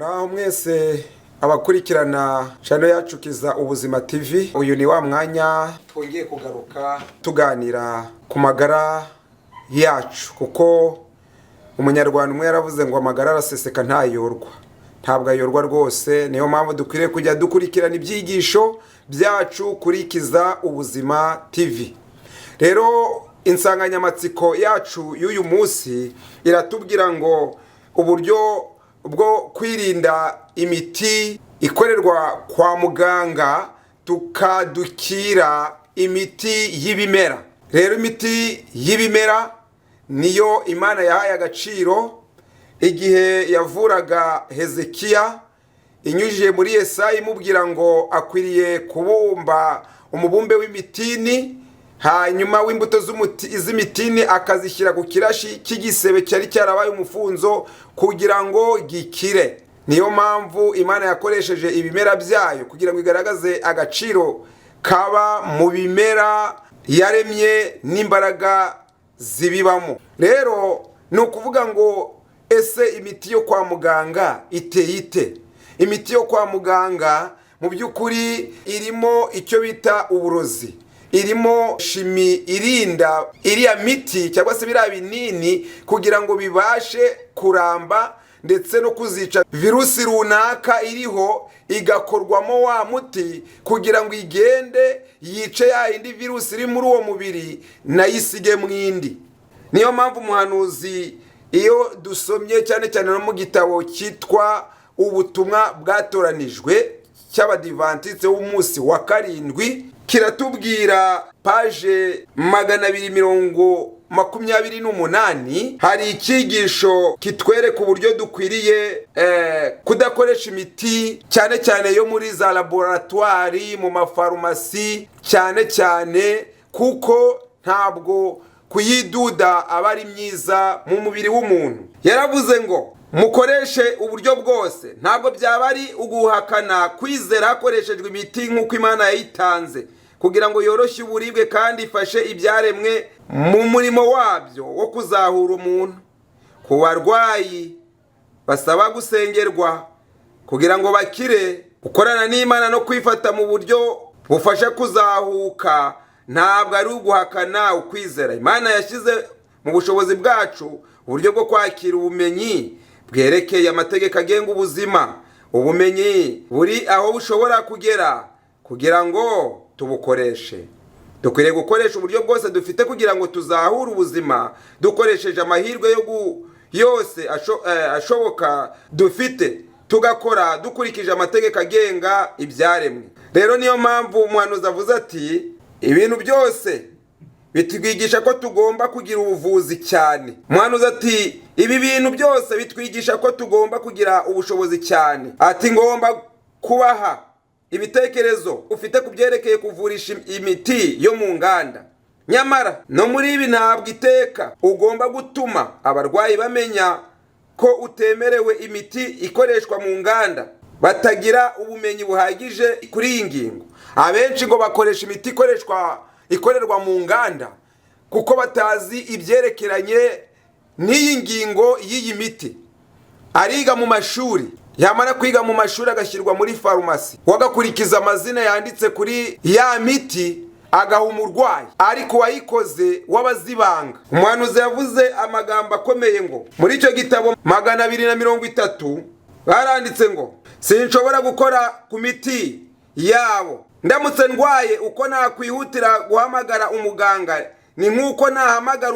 Muraho mwese abakurikirana channel yacu Kiza Ubuzima TV. Uyu ni wa mwanya twongeye kugaruka tuganira ku magara yacu, kuko umunyarwanda umwe yaravuze ngo amagara araseseka ntayorwa. Ntabwo ayorwa rwose, niyo mpamvu dukwiriye kujya dukurikirana ibyigisho byacu kuri Kiza Ubuzima TV. Rero insanganyamatsiko yacu y'uyu munsi iratubwira ngo uburyo bwo kwirinda imiti ikorerwa kwa muganga tukadukira imiti y'ibimera. Rero imiti y'ibimera niyo Imana yahaye agaciro igihe yavuraga Hezekiya, inyujije muri Yesaya imubwira ngo akwiriye kubumba umubumbe w'imitini, hanyuma w'imbuto z'imitini akazishyira ku kirashi cy'igisebe cyari cyarabaye umufunzo kugira ngo gikire. Niyo mpamvu Imana yakoresheje ibimera byayo kugira ngo igaragaze agaciro kaba mu bimera yaremye n'imbaraga zibibamo. Rero ni ukuvuga ngo ese imiti yo kwa muganga iteye ite? Imiti yo kwa muganga mu by'ukuri irimo icyo bita uburozi, irimo shimi irinda iriya miti cyangwa se biriya binini kugira ngo bibashe kuramba ndetse no kuzica virusi runaka iriho, igakorwamo wa muti kugira ngo igende yice ya indi virusi iri muri uwo mubiri nayisige mwindi. Niyo mpamvu umuhanuzi iyo dusomye cyane cyane no mu gitabo cyitwa ubutumwa bwatoranijwe cy'abadivantiste w'umunsi wa karindwi, kiratubwira paje 228 hari icyigisho kitwereka uburyo dukwiriye kudakoresha imiti cyane cyane yo muri za laboratoire, mu mafarumasi cyane cyane, kuko ntabwo kuyiduda aba ari myiza mu mubiri w'umuntu. Yaravuze ngo mukoreshe uburyo bwose, ntabwo byaba ari uguhakana kwizera hakoreshejwe imiti nk'uko Imana yayitanze kugira ngo yoroshye uburibwe kandi ifashe ibyaremwe mu murimo wabyo wo kuzahura umuntu. Ku barwayi basaba gusengerwa kugira ngo bakire, gukorana n'Imana no kwifata mu buryo bufasha kuzahuka ntabwo ari uguhakana ukwizera. Imana yashyize mu bushobozi bwacu uburyo bwo kwakira ubumenyi bwerekeye amategeko agenga ubuzima. Ubumenyi buri aho bushobora kugera kugira ngo tubukoreshe. Dukwiriye gukoresha uburyo bwose dufite kugira ngo tuzahure ubuzima dukoresheje amahirwe yose ashoboka dufite, tugakora dukurikije amategeko agenga ibyaremwe. Rero niyo mpamvu umuhanuzi avuze ati ibintu byose bitwigisha ko tugomba kugira ubuvuzi cyane. Umuhanuzi ati ibi bintu byose bitwigisha ko tugomba kugira ubushobozi cyane. Ati ngomba kubaha ibitekerezo ufite kubyerekeye kuvurisha imiti yo mu nganda. Nyamara no muri ibi ntabwo iteka ugomba gutuma abarwayi bamenya ko utemerewe imiti ikoreshwa mu nganda batagira ubumenyi buhagije kuri iyi ngingo. Abenshi ngo bakoresha imiti ikorerwa mu nganda kuko batazi ibyerekeranye n'iyi ngingo y'iyi miti. Ariga mu mashuri, yamara kwiga mu mashuri agashyirwa muri farumasi, wagakurikiza amazina yanditse kuri ya miti agaha umurwayi, ariko wayikoze wabazibanga. Umuhanuzi yavuze amagambo akomeye ngo muri icyo gitabo 230 baranditse ngo sinshobora gukora ku miti yabo. Ndamutse ndwaye uko nakwihutira guhamagara umuganga ni nk'uko nahamagara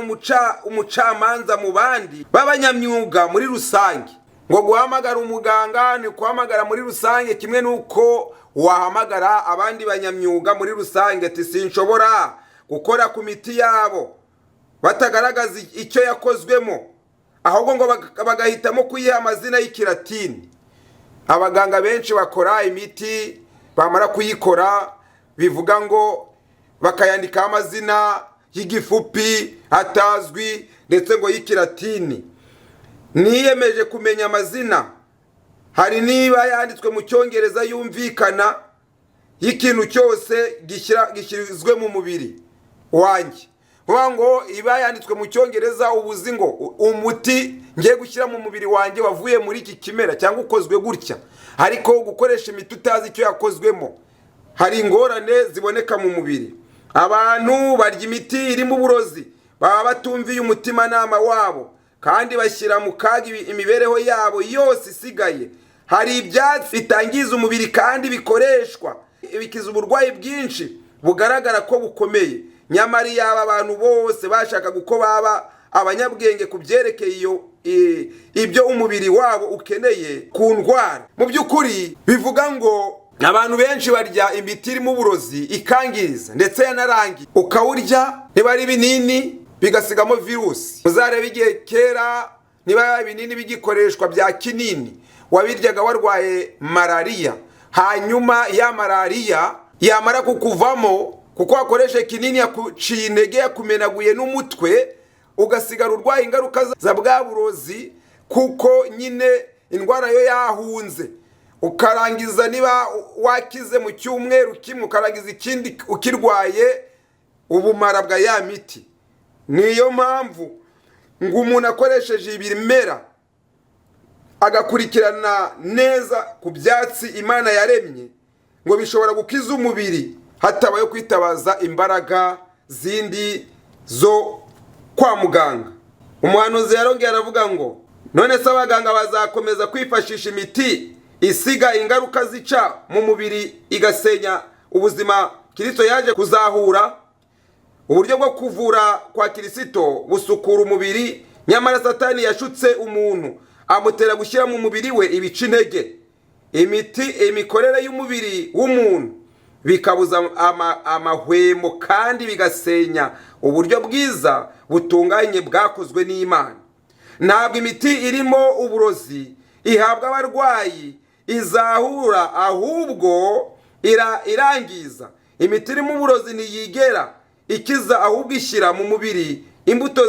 umucamanza mu bandi b'abanyamyuga muri rusange. Ngo guhamagara umuganga ni guhamagara muri rusange kimwe nuko wahamagara abandi banyamyuga muri rusange. Ati sinshobora gukora ku miti yabo batagaragaza icyo yakozwemo, ahubwo ngo bagahitamo kuyiha amazina y'ikilatini. Abaganga benshi bakora imiti, bamara kuyikora bivuga ngo bakayandika amazina y'igifupi atazwi ndetse ngo y'ikilatini. Niyemeje kumenya amazina, hari niba yanditswe mu cyongereza yumvikana y'ikintu cyose gishyizwe mu mubiri wanjye, ngo iba yanditswe mu cyongereza ubuzi ngo umuti ngiye gushyira mu mubiri wanjye wavuye muri iki kimera cyangwa ukozwe gutya, ariko gukoresha imiti utazi icyo yakozwemo hari ingorane ziboneka mu mubiri. Abantu barya imiti irimo uburozi baba batumviye umutimanama wabo kandi bashyira mu kaga imibereho yabo yose isigaye. Hari ibyatsi bitangiza umubiri kandi bikoreshwa bikiza uburwayi bwinshi bugaragara ko bukomeye, nyamara yaba abantu bose bashakaga uko baba abanyabwenge ku byerekeye ibyo umubiri wabo ukeneye ku ndwara. Mu by'ukuri bivuga ngo abantu benshi barya imiti irimo uburozi ikangiriza ndetse yanarangiye, ukawurya niba ari binini bigasigamo virusi. Muzarebe igihe kera niba ibinini bigikoreshwa bya kinini wabiryaga warwaye malariya, hanyuma ya malariya yamara kukuvamo kuko wakoreshe kinini yakuciye intege yakumenaguye n'umutwe, ugasigara urwaye ingaruka za bwa burozi kuko nyine indwara yo yahunze. Ukarangiza niba wakize mu cyumweru kimwe ukarangiza ikindi ukirwaye ubumara bwa ya miti. Niyo mpamvu ngo umuntu akoresheje ibimera agakurikirana neza ku byatsi Imana yaremye ngo bishobora gukiza umubiri hatabaye kwitabaza imbaraga zindi zo kwa muganga. Umuhanuzi yarongeye aravuga ngo none se abaganga bazakomeza kwifashisha imiti isiga ingaruka zica mu mubiri igasenya ubuzima Kristo yaje kuzahura? Uburyo bwo kuvura kwa Kristo busukura umubiri, nyamara Satani yashutse umuntu amutera gushyira mu mubiri we ibice intege. Imikorere y'umubiri w'umuntu bikabuza amahwemo kandi bigasenya uburyo bwiza butunganye bwakozwe n'Imana. Ntabwo imiti irimo uburozi ihabwa abarwayi izahura, ahubwo irangiza. Imiti irimo uburozi ntiyigera ikiza, ahubwo ishyira mu mubiri imbuto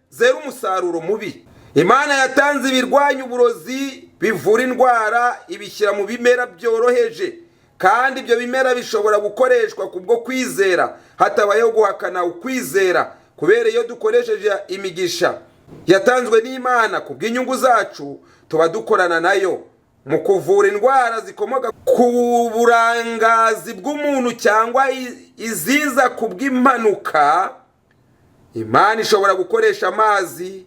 zera umusaruro mubi. Imana yatanze ibirwanya uburozi bivura indwara ibishyira mu bimera byoroheje, kandi ibyo bimera bishobora gukoreshwa kubwo kwizera hatabayeho guhakana ukwizera, kubera iyo dukoresheje imigisha yatanzwe n'Imana kubw'inyungu zacu tuba dukorana nayo mu kuvura indwara zikomoka ku burangazi bw'umuntu cyangwa iziza kubw'impanuka. Imana ishobora gukoresha amazi,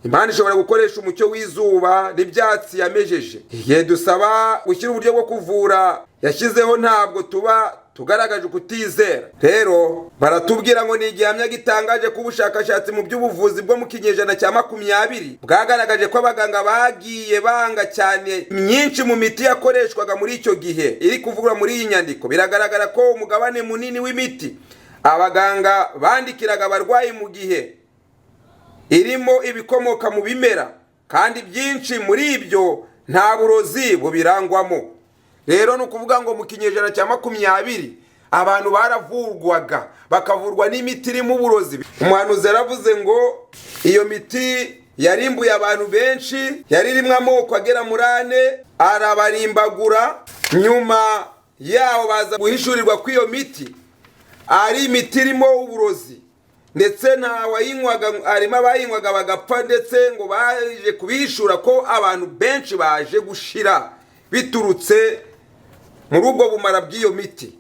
Imana ishobora gukoresha umucyo w'izuba n'ibyatsi yamejeje. Igihe dusaba gushyira uburyo bwo kuvura yashyizeho ntabwo tuba tugaragaje kutizera. Rero baratubwira ngo ni igihamya gitangaje ko ubushakashatsi mu by'ubuvuzi bwo mu kinyejana cya 20 bwagaragaje ko abaganga bagiye banga cyane myinshi mu miti yakoreshwaga muri icyo gihe iri kuvugwa muri iyi nyandiko. Biragaragara ko umugabane munini w'imiti abaganga bandikiraga abarwayi mu gihe irimo ibikomoka mu bimera, kandi byinshi muri ibyo nta burozi bubirangwamo. Rero nukuvuga ngo mu kinyejana cya 20 abantu baravurwaga bakavurwa n'imiti irimo uburozi. Umuhanuzi yaravuze ngo iyo miti yarimbuye abantu benshi, yaririmwe amoko agera muri 4, arabarimbagura. Nyuma yaho baza guhishurirwa ko iyo miti ari imiti irimo uburozi, ndetse nta wayinywaga, arimo abayinywaga bagapfa, ndetse ngo baje kubishura ko abantu benshi baje gushira biturutse muri ubwo bumara bw'iyo miti.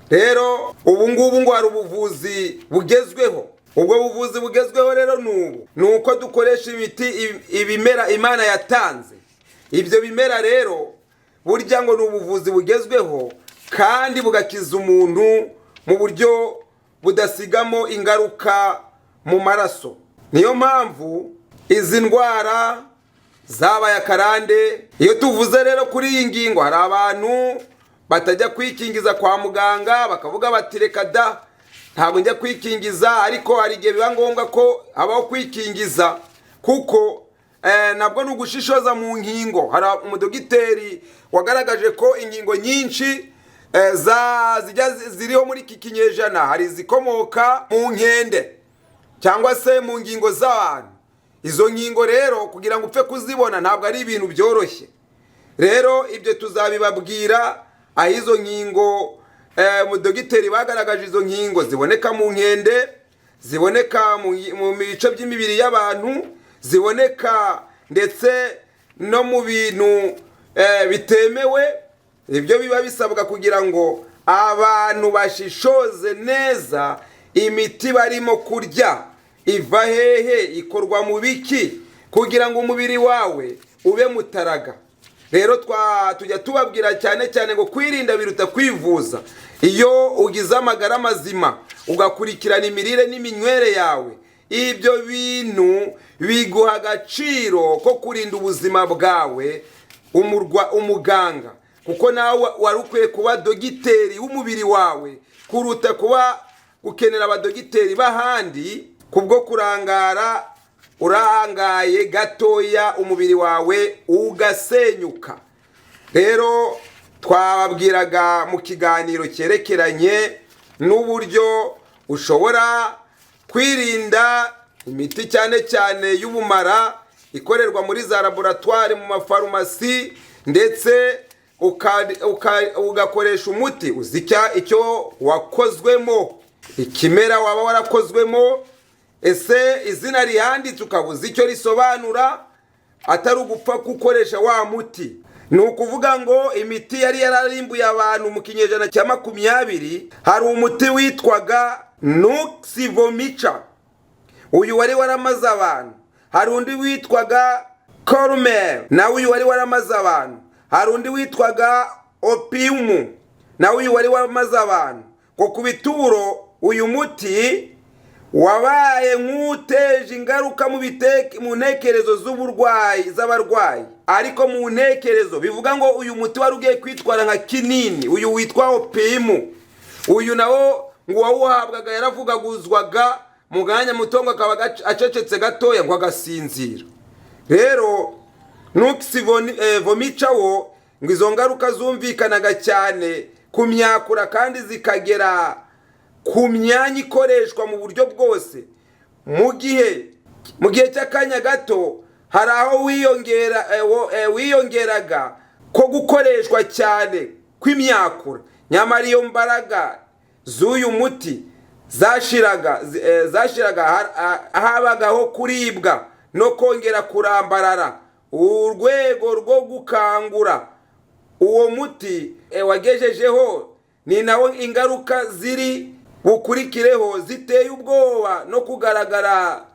Rero ubu ngubu ngo hari ubuvuzi bugezweho. Ubwo buvuzi bugezweho rero nuko dukoresha imiti ibimera Imana yatanze. Ibyo bimera rero burya ngo ni ubuvuzi bugezweho kandi bugakiza umuntu mu buryo budasigamo ingaruka mu maraso. Niyo mpamvu izi ndwara zabaye akarande. Iyo tuvuze rero kuri iyi ngingo, hari abantu batajya kwikingiza kwa muganga bakavuga bati reka da ntabwo njya kwikingiza, ariko hari igihe biba ngombwa ko habaho kwikingiza kuko nabwo n'ugushishoza mu nkingo. Hari umudogiteri wagaragaje ko ingingo nyinshi ziriho muri iki kinyejana hari zikomoka mu nkende cyangwa se mu ngingo z'abantu. Izo ngingo rero kugira ngo upfe kuzibona ntabwo ari ibintu byoroshye. Rero ibyo tuzabibabwira aho izo nkingo mu dogiteri bagaragaje izo nkingo ziboneka mu nkende, ziboneka mu bice by'imibiri y'abantu, ziboneka ndetse no mu bintu bitemewe. Ibyo biba bisabwa kugira ngo abantu bashishoze neza imiti barimo kurya iva hehe, ikorwa mu biki, kugira ngo umubiri wawe ube mutaraga. Rero tujya tubabwira cyane cyane ngo kwirinda biruta kwivuza. Iyo ugize amagara mazima ugakurikirana imirire n'iminywere yawe, ibyo bintu biguha agaciro ko kurinda ubuzima bwawe umuganga, kuko nawe wari ukwiye kuba dogiteri w'umubiri wawe kuruta kuba gukenera abadogiteri b'ahandi kubwo kurangara urangaye gatoya umubiri wawe ugasenyuka. Rero twababwiraga mu kiganiro cyerekeranye n'uburyo ushobora kwirinda imiti cyane cyane y'ubumara ikorerwa muri za laboratwari, mu mafarumasi, ndetse ugakoresha umuti uzi icyo wakozwemo, ikimera waba warakozwemo, ese izina rihanditse ukabuza icyo risobanura, atari ugupfa gukoresha wa muti. Ni ukuvuga ngo imiti yari yararimbuye abantu mu kinyejana cya 20. Hari umuti witwaga nuxivomica, uyu wari waramaze abantu. Hari undi witwaga Colmer, nawe uyu wari waramaze abantu. Hari undi witwaga opium, nawe uyu wari waramaze abantu. Ko ku bituro uyu muti wabaye nk'uteje ingaruka mu ntekerezo z'abarwayi, ariko mu ntekerezo bivuga ngo uyu muti wari ugiye kwitwara nka kinini, uyu witwa opium. Uyu nawo ngo wawuhabwaga yaravugaguzwaga mu ganya mutongo akaba acecetse gatoya ngo agasinzira. Rero nuxivomica wo ngo izo ngaruka zumvikanaga cyane ku myakura kandi zikagera ku myanya ikoreshwa mu buryo bwose. Mu gihe cy'akanya gato hari aho wiyongeraga ko gukoreshwa cyane kw'imyakura, nyamara iyo mbaraga z'uyu muti zashiraga habagaho kuribwa no kongera kurambarara. Urwego rwo gukangura uwo muti wagejejeho ni nawo ingaruka ziri bukurikireho ziteye ubwoba no kugaragara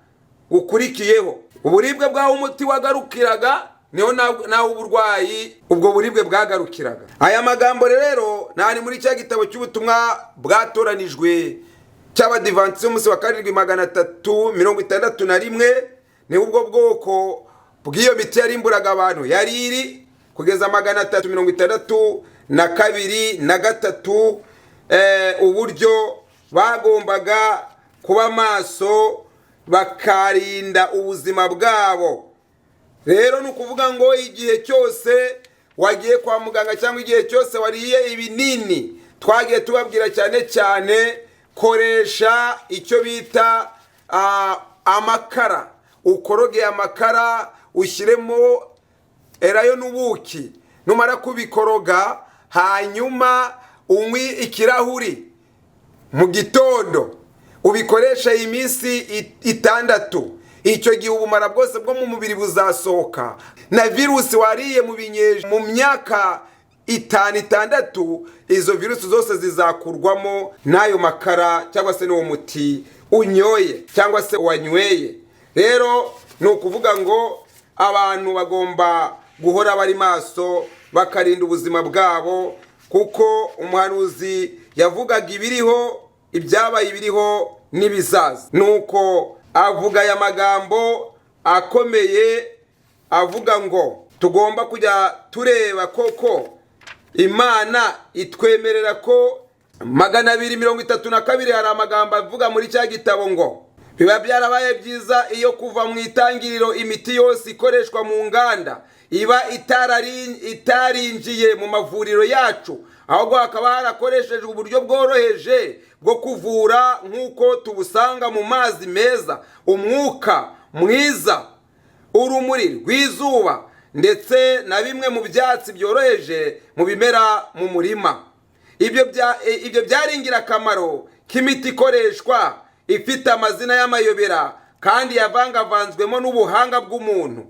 gukurikiyeho. Uburibwe bw'aho umuti wagarukiraga niho naho uburwayi ubwo buribwe bwagarukiraga. Aya magambo rero nari muri cya gitabo cy'ubutumwa bwatoranijwe cy'abadivansi umunsi wa 7361. Ni ubwo bwoko bw'iyo miti yarimburaga abantu yari iri kugeza 362 na 3. Uburyo bagombaga kuba maso bakarinda ubuzima bwabo. Rero ni ukuvuga ngo igihe cyose wagiye kwa muganga cyangwa igihe cyose wariye ibinini, twagiye tubabwira cyane cyane koresha icyo bita amakara. Ukoroge amakara ushyiremo erayo n'ubuki, numara kubikoroga hanyuma unywi ikirahuri mu gitondo, ubikoresha iminsi 6. Icyo gihe ubumara bwose bwo mu mubiri buzasohoka, na virusi wariye mu myaka 5-6 izo virusi zose zizakurwamo n'ayo makara cyangwa se n'uwo muti unyoye cyangwa se wanyweye. Rero ni ukuvuga ngo abantu bagomba guhora bari maso bakarinda ubuzima bwabo, kuko umuhanuzi yavugaga ibyabaye ibiriho n'ibizaza. Nuko avuga aya magambo akomeye avuga ngo tugomba kujya tureba koko Imana itwemerera ko 232 hari amagambo avuga muri cya gitabo ngo biba byarabaye byiza iyo kuva mu itangiriro imiti yose ikoreshwa mu nganda iba itarinjiye mu mavuriro yacu, ahubwo hakaba harakoreshejwe uburyo bworoheje bwo kuvura nk'uko tubusanga mu mazi meza, umwuka mwiza, urumuri rw'izuba, ndetse na bimwe mu byatsi byoroheje mu bimera mu murima. Ibyo byari ingirakamaro k'imiti ikoreshwa ifite amazina y'amayobera kandi yavangavanzwemo n'ubuhanga bw'umuntu.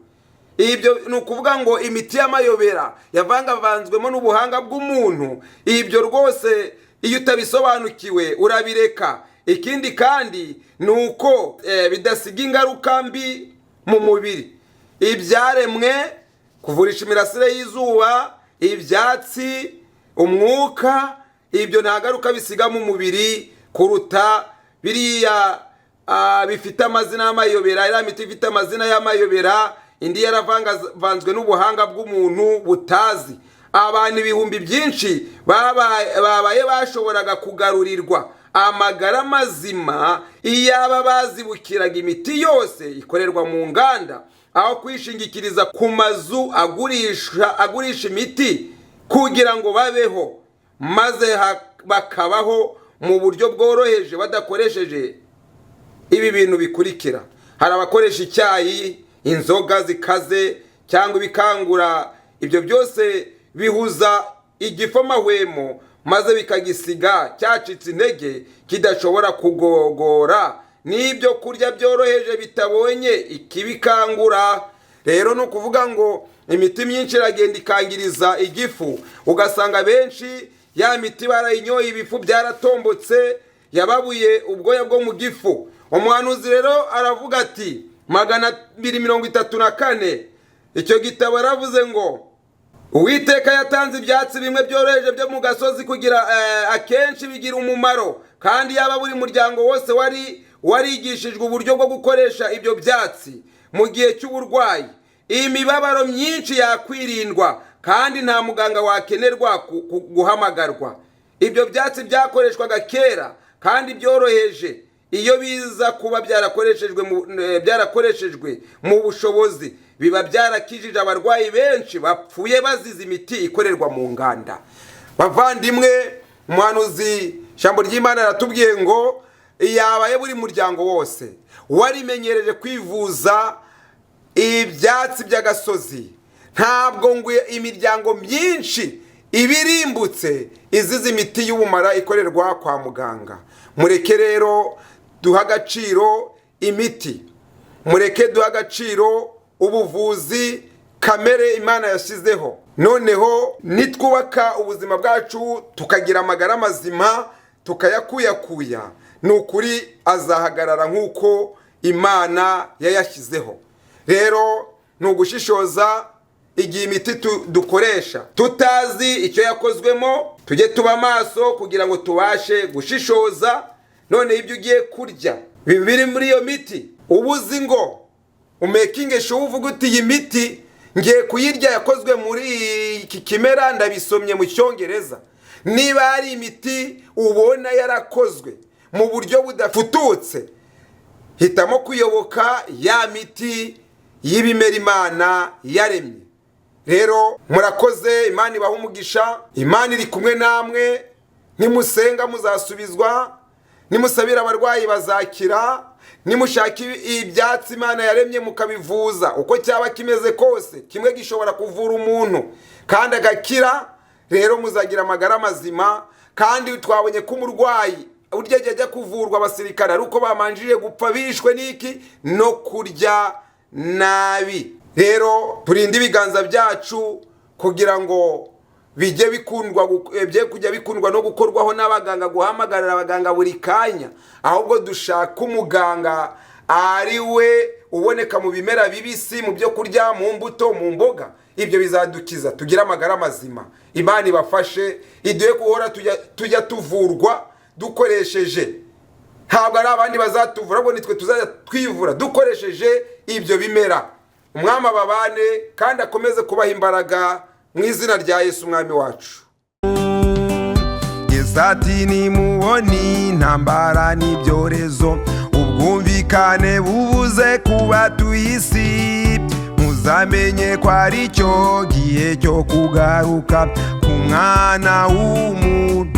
Ibyo ni ukuvuga ngo imiti y'amayobera yavangavanzwemo n'ubuhanga bw'umuntu. Ibyo rwose iyo utabisobanukiwe urabireka. Ikindi kandi ni uko bidasiga ingaruka mbi mu mubiri. Ibyaremwe, kuvurisha imirasire y'izuba, ibyatsi, umwuka, ibyo nta ngaruka bisiga mu mubiri kuruta biriya bifite amazina y'amayobera. Iriya miti ifite amazina y'amayobera, indi yaravanzwe n'ubuhanga bw'umuntu butazi. Abantu ibihumbi byinshi babaye bashoboraga kugarurirwa amagara mazima iyaba bazibukiraga imiti yose ikorerwa mu nganda, aho kwishingikiriza ku mazu agurisha imiti kugira ngo babeho, maze bakabaho mu buryo bworoheje badakoresheje ibi bintu bikurikira. Hari abakoresha icyayi, inzoga zikaze cyangwa ibikangura. Ibyo byose bihuza igifu amahwemo, maze bikagisiga cyacitse intege kidashobora kugogora n'ibyo kurya byoroheje bitabonye ikibikangura. Rero ni ukuvuga ngo imiti myinshi iragenda ikangiriza igifu, ugasanga benshi ya miti barayinyoye ibifu byaratombotse, yababuye ubwoya bwo mu gifu. Umuhanuzi rero aravuga ati 234, icyo gitabo aravuze ngo Uwiteka yatanze ibyatsi bimwe byoroheje byo mu gasozi kugira akenshi bigira umumaro, kandi yaba buri muryango wose warigishijwe uburyo bwo gukoresha ibyo byatsi mu gihe cy'uburwayi, imibabaro myinshi yakwirindwa kandi nta muganga wakenerwa guhamagarwa. Ibyo byatsi byakoreshwaga kera kandi byoroheje iyo biza kuba byarakoreshejwe mu bushobozi, biba byarakijije abarwayi benshi bapfuye bazize imiti ikorerwa mu nganda. Bavandimwe, umuhanuzi ijambo ry'Imana aratubwiye ngo yabaye buri muryango wose warimenyereje kwivuza ibyatsi by'agasozi, ntabwo ngo imiryango myinshi ibirimbutse izize imiti y'ubumara ikorerwa kwa muganga. Mureke rero duha agaciro imiti, mureke duha agaciro ubuvuzi kamere Imana yashyizeho. Noneho nitwubaka ubuzima bwacu tukagira amagara mazima tukayakuyakuya, ni ukuri azahagarara nk'uko Imana yayashyizeho. Rero ni ugushishoza igihe imiti dukoresha tutazi icyo yakozwemo, tujye tuba maso kugira ngo tubashe gushishoza. None ibyo ugiye kurya biri muri iyo miti, ubuzi ngo umekingeshe uvuga uti iyi miti ngiye kuyirya yakozwe muri iki kimera, ndabisomye mu Cyongereza. Niba ari imiti ubona yarakozwe mu buryo budafututse, hitamo kuyoboka ya miti y'ibimera Imana yaremye. Rero murakoze, Imana ibahe umugisha. Imana iri kumwe namwe, nimusenga muzasubizwa, nimusabira abarwayi bazakira, nimushaka ibyatsi Imana yaremye mukabivuza uko cyaba kimeze kose, kimwe gishobora kuvura umuntu kandi agakira. Rero muzagira amagara mazima. Kandi twabonye ko umurwayi urya ajya kuvurwa abasirikare ari uko bamanjije gupfa bishwe n'iki no kurya nabi. Rero turinde ibiganza byacu kugira ngo bijye kujya bikundwa no gukorwaho n'abaganga, guhamagarira abaganga buri kanya, ahubwo dushaka umuganga ari we uboneka mu bimera bibisi, mu byo kurya, mu mbuto, mu mboga. Ibyo bizadukiza tugira amagara mazima. Imana ibafashe, iduhe guhora tujya tuvurwa dukoresheje, ntabwo ari abandi bazatuvura, ahubwo nitwe tuzajya twivura dukoresheje ibyo bimera. Umwami ababane kandi akomeze kubaha imbaraga mu izina rya Yesu umwami wacu. Yesu ati nimuboni intambara n'ibyorezo, ubwumvikane bubuze kuba tuyisi, muzamenye ko ari cyo gihe cyo kugaruka ku mwana w'umuntu.